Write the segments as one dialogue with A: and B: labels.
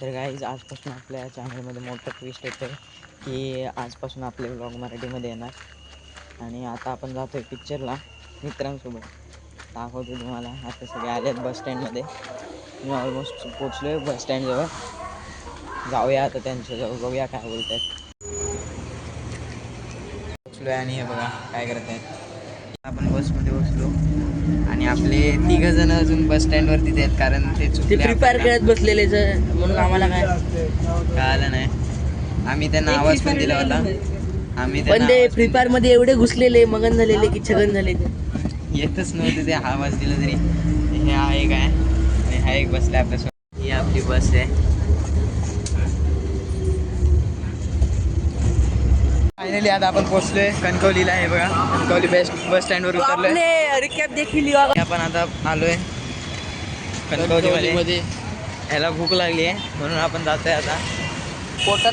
A: तर गाईज आजपासून आपल्या चॅनलमध्ये मोठं ट्विस्ट येतं आहे की आजपासून आपले व्लॉग मराठीमध्ये येणार. आणि आता आपण जातो आहे पिक्चरला मित्रांसोबत. दाखवतो तुम्हाला. आता सगळे आले आहेत बस स्टँडमध्ये. मी ऑलमोस्ट पोचलो आहे बस स्टँडजवळ. जाऊया आता त्यांच्याजवळ, बघूया काय बोलत आहेत. पोचलो आहे आणि हे बघा काय करत आहेत. आपण बसमध्ये बसलो आणि आपले 3 जण अजून बस स्टँडवरतीच आहेत, कारण ते
B: फ्री फायर खेळत बसलेले म्हणून आम्हाला काय
A: कळालं नाही. आम्ही त्यांना आवाज पण दिला होता. आम्ही
B: पण ते फ्री फायर मध्ये एवढे घुसलेले मगन झालेले की छगन झाले.
A: येतच नव्हते ते आवाज दिला तरी. हे हा एक आहे आणि हा एक बसला आपल्यासोबत. ही आपली बस आहे. फायनली आता आपण पोहोचलोय कणकवलीला. आहे बघा कणकवली बस स्टँडवर उतरलोय.
B: रिकॅप देखील
A: आपण आता आलोय कणकवलीमध्ये. ह्याला भूक लागली आहे म्हणून आपण जातोय आता
B: पोटात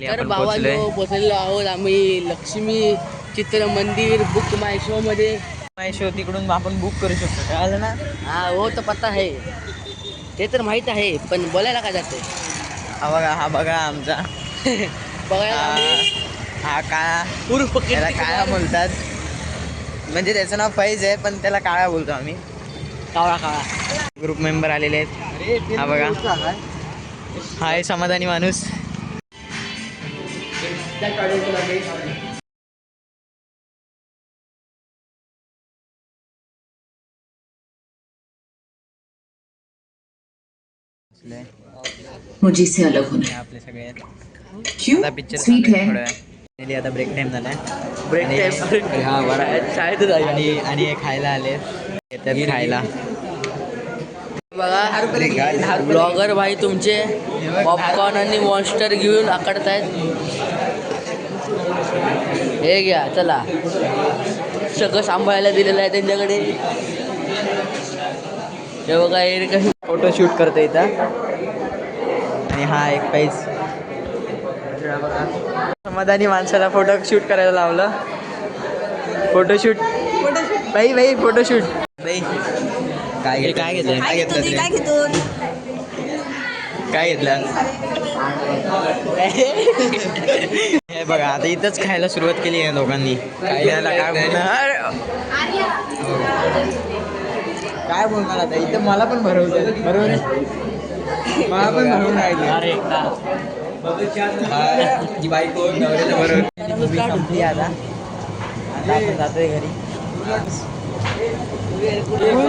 B: तर भावांनो बसलेलो आहोत आम्ही लक्ष्मी चित्र मंदिर बुक माय शो मध्ये.
A: माय शो तिकडून आपण बुक करू शकतो, कळालं ना.
B: हा हो तर पत्ता आहे, ते तर माहित आहे, पण बोलायला काय जाते.
A: हा बघा आमचा
B: बघायला
A: हा काळा
B: उर्फ
A: त्याला काळा बोलतात. म्हणजे त्याचं नाव फैज आहे पण त्याला काळा बोलतो आम्ही.
B: काळा काळा
A: ग्रुप मेंबर आलेले आहेत. हा बघा हा आहे समाधानी माणूस.
C: मुझे से अलग होना
A: आपले सगळे
C: क्यों
A: आता पिक्चर
C: स्वीट है
A: थोडं आता ब्रेक टाइम झालाय.
B: ब्रेक टाइम हा बरं शाळेत
A: आणि हे खायला आले येतात खायला.
B: बघा ब्लॉगर भाई तुमचे पॉपकॉर्न आणि मॉन्स्टर घेऊन आकडतायत. हे घ्या चला, सगळं सांभाळायला दिलेलं आहे त्यांच्याकडे. हे बघा हे कसं
A: फोटोशूट करतो इथं. आणि हा एक पैज समाधानी माणसाला फोटोशूट करायला लावलं. फोटोशूट बाई फोटोशूट बाई. काय घेतलं हे बघा आता इथंच खायला सुरुवात केली आहे दोघांनी. काय बोलणार आता इथं. मला पण भरवलं बरोबर आहे. मला पण भरवून राहिली बायको नवऱ्याला बरोबर संपली. आता आपण जातोय घरी.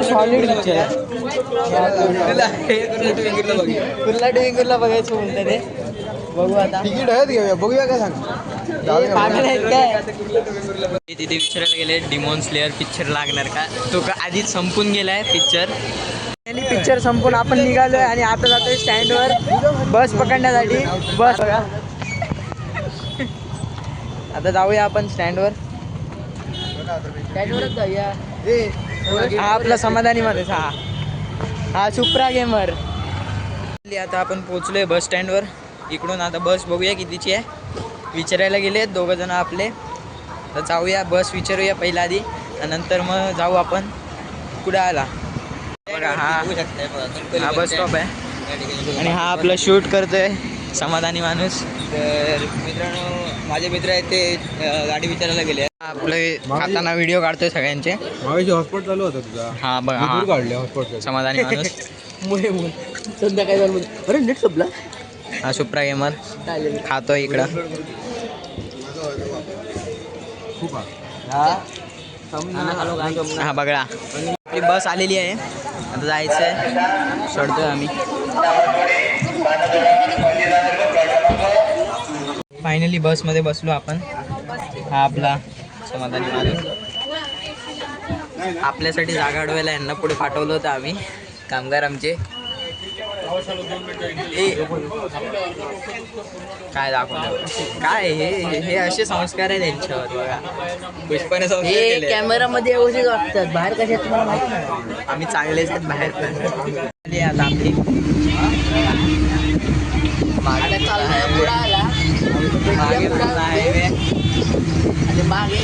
A: सॉलिड पिक्चर आहे. कुर्ला टिंगूरला बघायचं बोलतं ते. बघू आता तिकीट आहेत घेऊया, बघूया काय सांग. तिथे विचारायला गेले डिमॉन स्लेअर पिक्चर लागणार का. तो का आधीच संपून गेलाय पिक्चर. पिक्चर संपून आपण निघालोय आणि आता जातोय स्टँडवर बस पकडण्यासाठी. बस बघा आता जाऊया आपण स्टँडवर.
B: जाऊया.
A: हा आपला समाधानी माणूस. हा सुप्रा गेमर. आता आपण पोहोचलोय बस स्टँडवर. इकडून आता बस बघूया कितीची आहे. विचारायला गेले 2 जण आपले. तर जाऊया बस विचारूया पहिला आधी, नंतर मग जाऊ आपण कुडाळला. बघा हा बस स्टॉप आहे आणि हा आपलं शूट करतोय समाधानी माणूस.
D: तर मित्रांनो माझे मित्र आहेत ते गाडी विचारायला गेले.
A: आपले खाताना व्हिडिओ काढतोय सगळ्यांचे.
D: हॉटस्पॉट चालू होता तुझा.
A: हा बघा
D: काढले हॉटस्पॉट
A: समाधानी माणूस.
B: संध्याकाळी अरे नेट संपला.
A: हा सुप्रा गेमर खातोय इकडं. हा बघा आपली बस आलेली आहे. आता जायचं आहे, चढतोय आम्ही. फायनली बसमध्ये बसलो आपण. हा आपला समाधानी माणूस. आपल्यासाठी जागा अडवायला यांना पुढे पाठवलं होतं आम्ही, कामगार आमचे. काय दाखवलं काय हे असे संस्कार आहे त्यांच्यावर. बघा पुष्पाने संस्कार केले.
B: कॅमेरामध्ये व्यवस्थित वाटतात, बाहेर कसे तुम्हाला माहिती नाही.
A: आम्ही चांगलेच आहेत बाहेर पण. आता आपली
B: मागे चाललाय बुडाला.
A: मागे हायवे
B: आणि मागे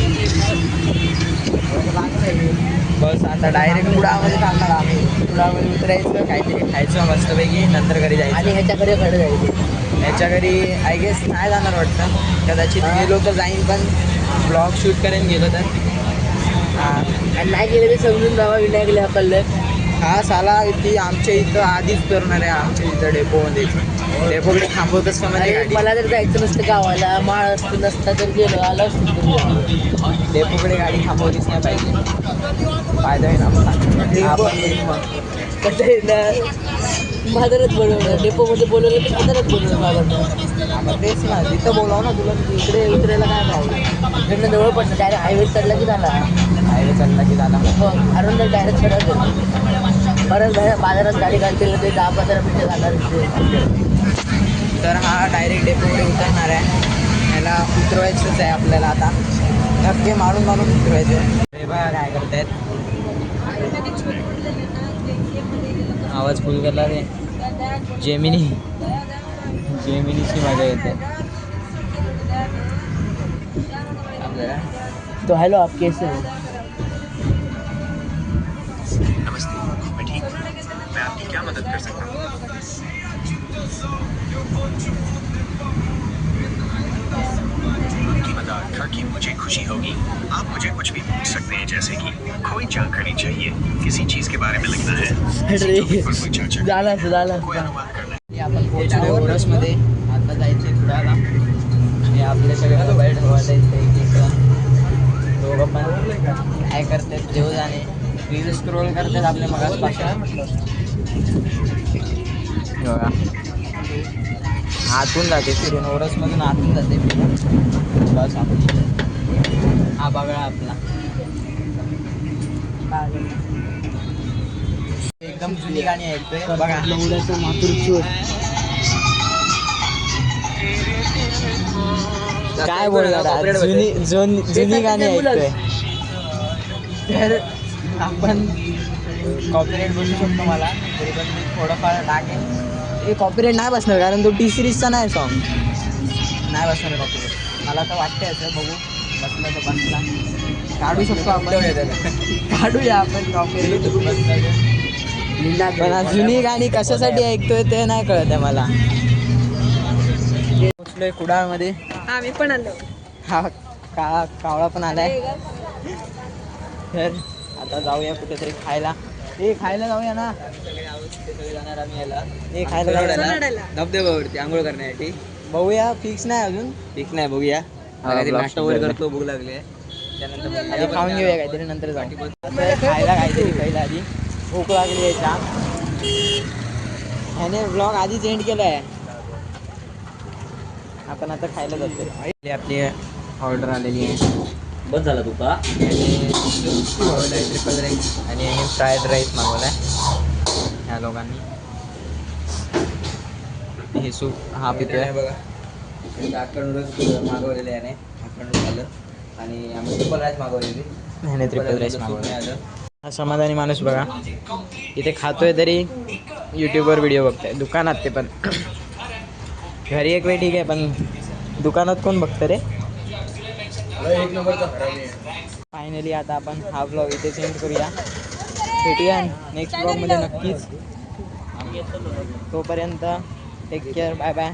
A: बस आता डायरेक्ट कुडामध्ये चालणार आम्ही. कुडामध्ये उतरायचं, काहीतरी खायचं मस्तपैकी, नंतर घरी जायचं.
B: आणि ह्याच्याकडे कडे जायचं.
A: याच्या घरी आय गेस नाही जाणार वाटतं, कदाचित गेलो तर जाईन, पण ब्लॉग शूट करेन गेलो तर. हां,
B: आणि नाही गेले तर समजून जावा विनायकला हकललं.
A: हा साला ती आमच्या इथं आधीच करणार आहे, आमच्या इथं डेपोमध्ये. डेपोकडे थांबवतच का म्हणजे
B: अरे
A: गाडी.
B: मला जर जायचं नसतं गावाला, माळ असतं नसता तर गेलो आलो असतो.
A: डेपोकडे गाडी थांबवलीच नाही पाहिजे, फायदा आहे ना आपला. आपण येऊ मग.
B: कसं आहे ना, बाजारात बोलवलं, डेपोमध्ये बोलवलं तर बाजारात बोलवलं बाजारात.
A: आपण तेच ना, तिथं बोलाव ना तुला, इकडे उतरायला काय प्रॉब्लेम.
B: इकडनं जवळ पडलं, डायरेक्ट हायवे चढला की झाला.
A: हायवे चालला की झाला.
B: मग अरुण तर डायरेक्ट चढत परत बाजारात गाडी घालतील ते 10-15 मिनिटं जाणार.
A: तर हा डायरेक्ट डेपोकडे उतरणार आहे. ह्याला उतरवायचंच आहे आपल्याला आता, धक्के मारून मारून उतरवायचं आहे. हे बघा काय करतायत, आवाज फुल केला रे. जेमिनीची मजा येते आपल्याला.
B: तो हॅलो आप कैसे हो?
C: नमस्ते, मैं ठीक हूँ। मैं आपकी क्या मदद कर सकता हूँ? आपकी मदद करके मुझे खुशी होगी। आप मुझे कुछ भी पूछ सकते हैं, जैसे कि कोई जानकारी चाहिए, किसी चीज के बारे में लिखना है, किसी टॉपिक पर कोई चर्चा,
B: झाला
C: कोई अनुवाद करना है।
A: हे आपण पोहोचलो ओरसमध्ये. आता जायचं कुडाला. हे आपले सगळे मोबाईल ठेवत आहेत एक दोघं पण काय करतात देव जाणे. रील स्क्रोल करतात आपल्या मगासपासून. बघा आतून जाते फिरून, ओरसमधून आतून जाते फिरून. बस आपली हा बघा आपला एकदम जुनी गाणी ऐकतोय बघा. काय बोलणार, जुनी गाणी ऐकतोय तर आपण कॉपीराइट बसू शकतो मला, तरी पण मी थोडंफार टाकेन. हे कॉपीराइट नाही बसणार कारण तो टी-सिरीजचा नाही सॉन्ग, नाही बसणार कॉपीराइट मला तर वाटतंय. असं बघू बसला तर बसला, काढू शकतो आपण, काढूया आपण कॉपीराइट बसला. पण आज जुनी गाणी कशासाठी ऐकतोय ते नाही कळत आहे मला. पोचलोय कुडाळमध्ये.
E: आम्ही पण आलो.
A: हा कावळा पण आलाय. तर आता जाऊया कुठेतरी खायला. हे खायला जाऊया ना, जाणार आम्ही याला. हे खायला जाऊया
D: धबधब्यावरती आंघोळ करण्यासाठी.
A: बघूया, फिक्स नाही अजून.
D: ठीक नाही, बघूया. नाश्ता वगैरे करतो, भूक लागली आहे. त्यानंतर
A: आधी खाऊन घेऊया काहीतरी, नंतर जाऊ. आता खायला काहीतरी पहिला आधी भूक लागली आहे जाम. ह्याने ब्लॉग आधीच एंड केला आहे. आपण आता खायला जातो. आपली ऑर्डर आलेली आहे.
D: बस झाला तुका.
A: मागवलं आहे ट्रिपल राईस आणि फ्राईड राईस मागवला आहे ह्या लोकांनी. हे सूप हा पितोय
D: बघा, अखंड मागवलेले आहे, अखंड झालं. आणि आम्ही ट्रिपल राईस मागवलेली.
A: ह्याने ट्रिपल राईस मागवला. हा समाधानी माणूस बघा, इथे खातोय तरी यूट्यूबवर व्हिडिओ बघतोय. दुकानात ते पण, घरी एक वेळ ठीक आहे पण दुकानात कोण बघतं रे.
D: एक नंबरचा
A: फायनली आता आपण हा ब्लॉग इथे सेंड करूया. भेटूया नेक्स्ट ब्लॉगमध्ये नक्कीच. तोपर्यंत टेक केअर, बाय बाय.